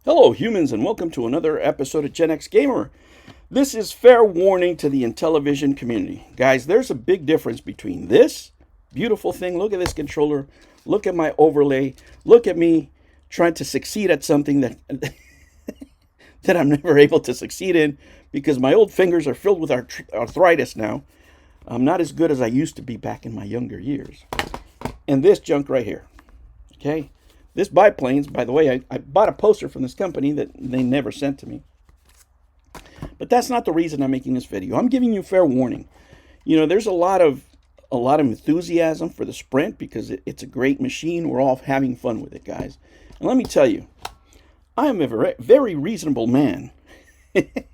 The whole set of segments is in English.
Hello, humans, and welcome to another episode of Gen X Gamer. This is fair warning to the Intellivision community. Guys, there's a big difference between this beautiful thing. Look at this controller. Look at my overlay. Look at me trying to succeed at something that that I'm never able to succeed in because my old fingers are filled with arthritis now. I'm not as good as I used to be back in my younger years. And this junk right here, okay? This Biplanes, by the way, I bought a poster from this company that they never sent to me. But that's not the reason I'm making this video. I'm giving you fair warning. You know, there's a lot of enthusiasm for the Sprint because it's a great machine. We're all having fun with it, guys. And let me tell you, I am a very, very reasonable man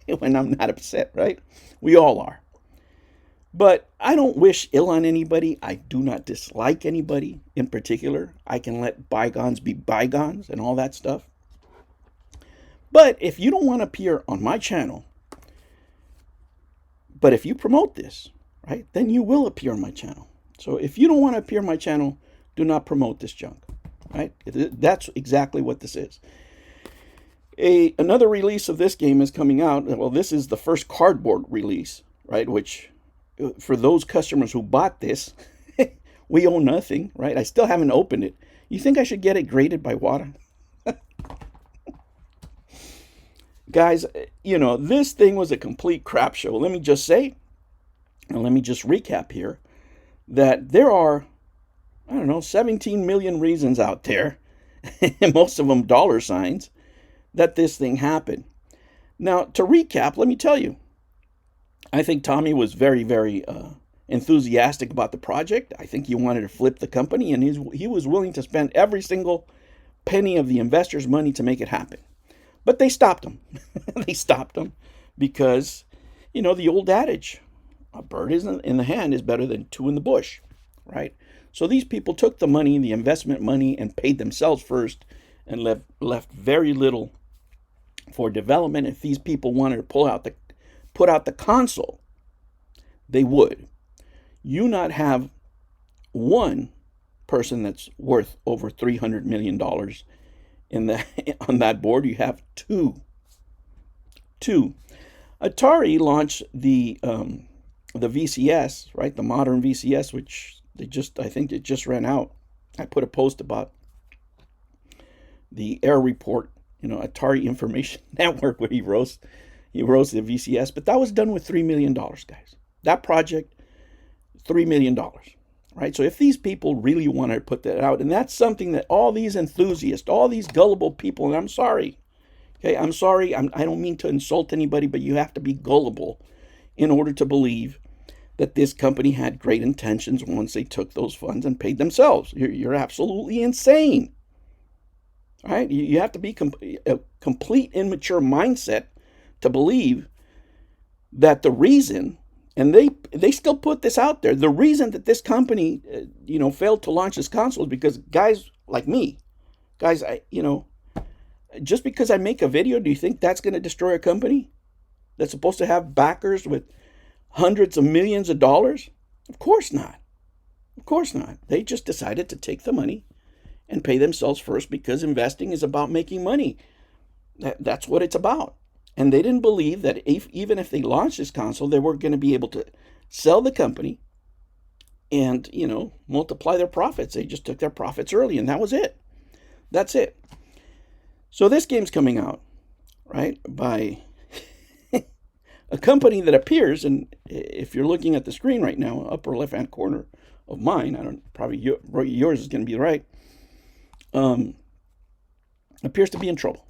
when I'm not upset, right? We all are. But I don't wish ill on anybody. I do not dislike anybody in particular. I can let bygones be bygones and all that stuff. But if you don't want to appear on my channel, but if you promote this, right, then you will appear on my channel. So if you don't want to appear on my channel, do not promote this junk, right? That's exactly what this is. Another release of this game is coming out. Well, this is the first cardboard release, right, which for those customers who bought this, we owe nothing, right? I still haven't opened it. You think I should get it graded by water? Guys, you know, this thing was a complete crap show. Let me just say, and let me just recap here, that there are, I don't know, 17 million reasons out there, and most of them dollar signs, that this thing happened. Now, to recap, let me tell you, I think Tommy was very, very enthusiastic about the project. I think he wanted to flip the company, and he was willing to spend every single penny of the investors' money to make it happen. But they stopped him. They stopped him because, you know, the old adage, a bird in the hand is better than two in the bush, right? So these people took the money, the investment money, and paid themselves first and left very little for development. If these people wanted to put out the console, they would. You not have one person that's worth over $300 million on that board. You have two. Atari launched the VCS, right? The modern VCS, which I think it just ran out. I put a post about the Air Report, you know, Atari Information Network, where he roasts the VCS, but that was done with $3 million, guys. That project, $3 million, right? So if these people really wanted to put that out, and that's something that all these enthusiasts, all these gullible people, and I'm sorry, okay, I'm sorry, I don't mean to insult anybody, but you have to be gullible in order to believe that this company had great intentions once they took those funds and paid themselves. You're absolutely insane, right? You have to be a complete immature mindset to believe that the reason, and they still put this out there, the reason that this company, failed to launch this console is because guys like me, just because I make a video, do you think that's going to destroy a company that's supposed to have backers with hundreds of millions of dollars? Of course not. Of course not. They just decided to take the money and pay themselves first because investing is about making money. That's what it's about. And they didn't believe that even if they launched this console, they were going to be able to sell the company and, multiply their profits. They just took their profits early, and that was it. That's it. So this game's coming out, right, by a company that appears, and if you're looking at the screen right now, upper left-hand corner of mine, probably yours is going to be right, appears to be in trouble,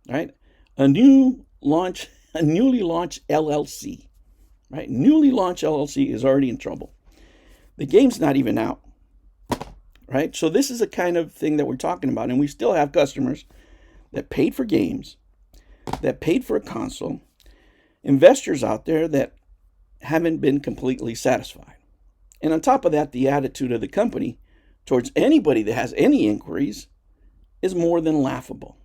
right? A newly launched LLC, right? Newly launched LLC is already in trouble. The game's not even out, right? So this is the kind of thing that we're talking about, and we still have customers that paid for games, that paid for a console, investors out there that haven't been completely satisfied. And on top of that, the attitude of the company towards anybody that has any inquiries is more than laughable.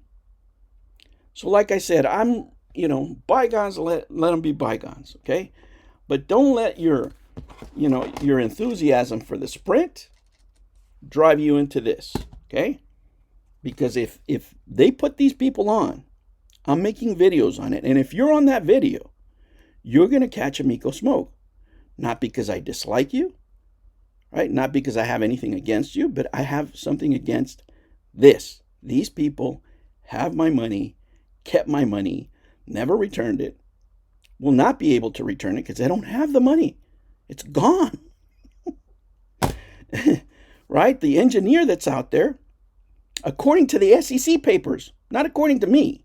So like I said, bygones, let them be bygones, okay? But don't let your enthusiasm for the Sprint drive you into this, okay? Because if they put these people on, I'm making videos on it. And if you're on that video, you're going to catch Amico smoke. Not because I dislike you, right? Not because I have anything against you, but I have something against this. These people have my money, kept my money, never returned it, will not be able to return it because they don't have the money. It's gone. Right? The engineer that's out there, according to the SEC papers, not according to me,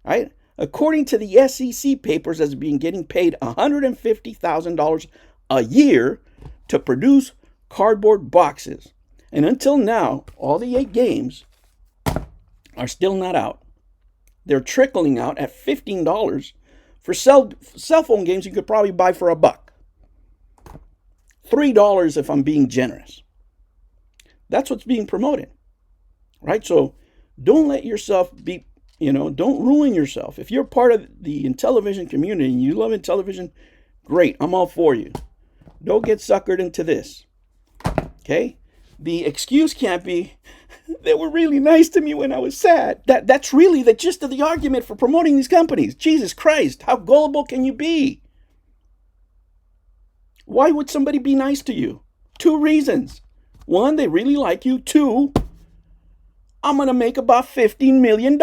right? According to the SEC papers, has been getting paid $150,000 a year to produce cardboard boxes. And until now, all the 8 games are still not out. They're trickling out at $15 for cell phone games you could probably buy for $1. $3 if I'm being generous. That's what's being promoted, right? So don't let yourself be, don't ruin yourself. If you're part of the Intellivision community and you love Intellivision, great, I'm all for you. Don't get suckered into this, okay? The excuse can't be, they were really nice to me when I was sad. That's really the gist of the argument for promoting these companies. Jesus Christ, how gullible can you be? Why would somebody be nice to you? 2 reasons. 1, they really like you. 2, I'm going to make about $15 million.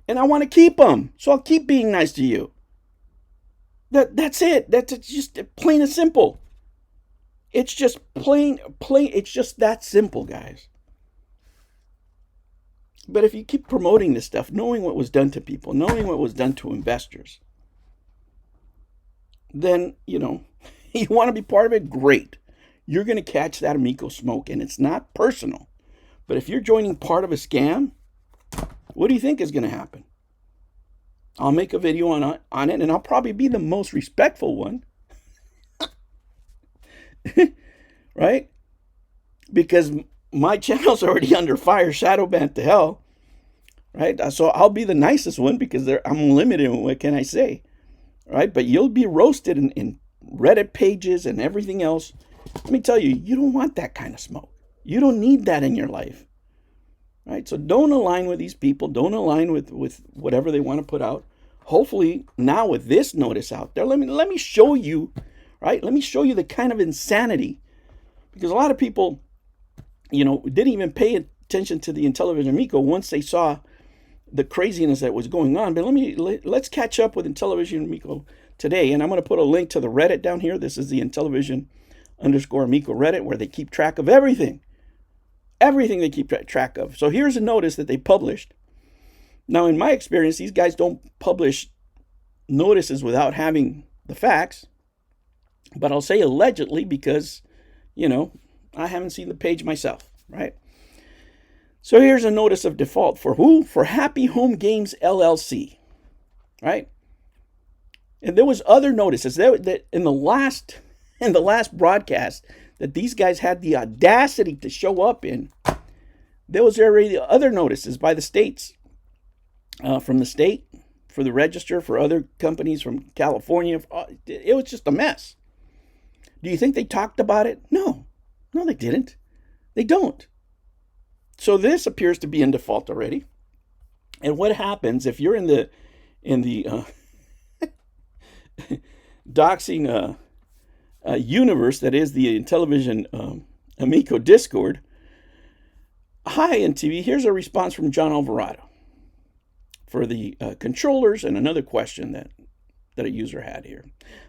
And I want to keep them. So I'll keep being nice to you. That's it. That's just plain and simple. It's just plain. It's just that simple, guys. But if you keep promoting this stuff, knowing what was done to people, knowing what was done to investors, then, you want to be part of it, great. You're going to catch that Amico smoke, and it's not personal. But if you're joining part of a scam, what do you think is going to happen? I'll make a video on it, and I'll probably be the most respectful one. Right? Because my channel's already under fire, shadow banned to hell. Right? So I'll be the nicest one because I'm limited in what can I say. Right? But you'll be roasted in Reddit pages and everything else. Let me tell you, you don't want that kind of smoke. You don't need that in your life. Right? So don't align with these people. Don't align with whatever they want to put out. Hopefully, now with this notice out there, let me show you, right? Let me show you the kind of insanity. Because a lot of people, didn't even pay attention to the Intellivision Amico once they saw the craziness that was going on. But let's catch up with Intellivision Amico today. And I'm going to put a link to the Reddit down here. This is the Intellivision_Amico Reddit, where they keep track of everything. Everything they keep track of. So here's a notice that they published. Now, in my experience, these guys don't publish notices without having the facts. But I'll say allegedly because, I haven't seen the page myself, right? So here's a notice of default for who? For Happy Home Games LLC, right? And there was other notices that in the last broadcast that these guys had the audacity to show up in. There was already other notices by the states, from the state, for the register, for other companies from California. It was just a mess. Do you think they talked about it? No, they didn't. They don't. So this appears to be in default already. And what happens if you're in the doxing universe that is the Intellivision Amico Discord? Hi, NTV. Here's a response from John Alvarado for the controllers and another question that a user had here.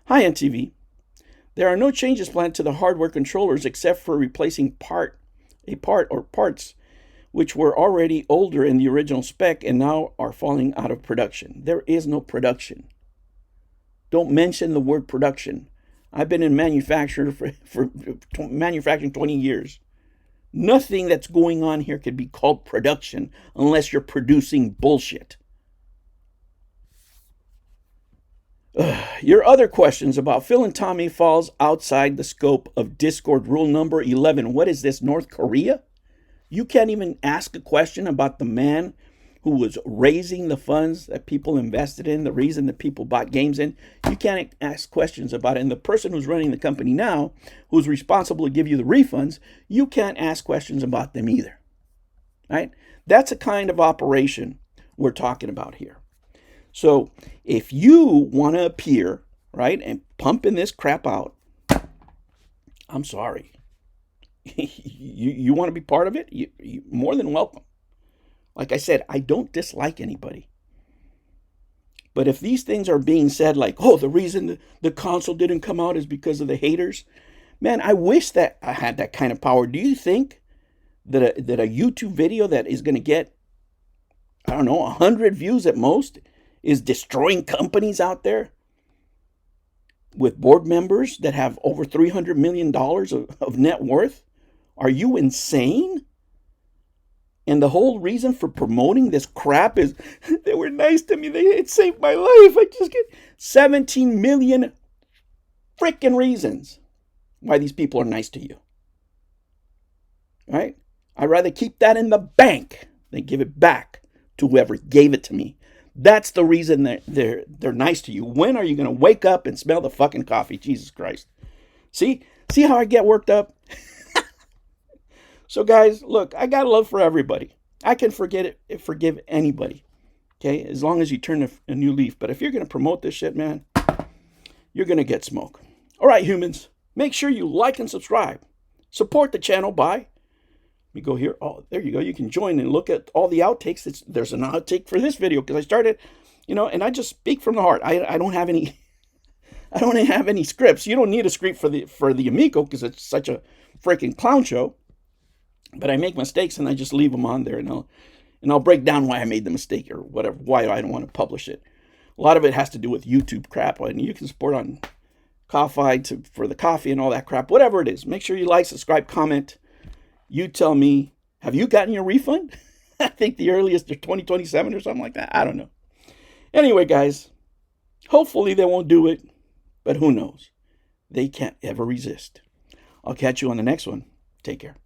Hi, NTV. There are no changes planned to the hardware controllers except for replacing parts which were already older in the original spec and now are falling out of production. There is no production. Don't mention the word production. I've been in manufacturing for manufacturing 20 years. Nothing that's going on here could be called production unless you're producing bullshit. Your other questions about Phil and Tommy falls outside the scope of Discord rule number 11. What is this, North Korea? You can't even ask a question about the man who was raising the funds that people invested in, the reason that people bought games in, you can't ask questions about it. And the person who's running the company now, who's responsible to give you the refunds, you can't ask questions about them either. Right? That's a kind of operation we're talking about here. So if you want to appear, right, and pumping this crap out, I'm sorry. you want to be part of it? You more than welcome. Like I said, I don't dislike anybody. But if these things are being said like, oh, the reason the console didn't come out is because of the haters, man, I wish that I had that kind of power. Do you think that a YouTube video that is going to get, I don't know, 100 views at most is destroying companies out there with board members that have over $300 million of net worth? Are you insane? And the whole reason for promoting this crap is they were nice to me. It saved my life. I just get 17 million freaking reasons why these people are nice to you. Right? I'd rather keep that in the bank than give it back to whoever gave it to me. That's the reason that they're nice to you. When are you going to wake up and smell the fucking coffee? Jesus Christ. See how I get worked up? So guys, look, I got love for everybody. I can forgive anybody, okay, as long as you turn a new leaf. But if you're going to promote this shit, man, you're going to get smoke. All right, humans, make sure you like and subscribe. Support the channel by, let me go here. Oh, there you go. You can join and look at all the outtakes. There's an outtake for this video because I started, and I just speak from the heart. I don't have any, I don't have any scripts. You don't need a script for the Amico because it's such a freaking clown show. But I make mistakes and I just leave them on there, and I'll break down why I made the mistake or whatever, why I don't want to publish it. A lot of it has to do with YouTube crap, and you can support on Kofi for the coffee and all that crap, whatever it is. Make sure you like, subscribe, comment. You tell me, have you gotten your refund? I think the earliest is 2027 or something like that. I don't know. Anyway, guys, hopefully they won't do it, but who knows? They can't ever resist. I'll catch you on the next one. Take care.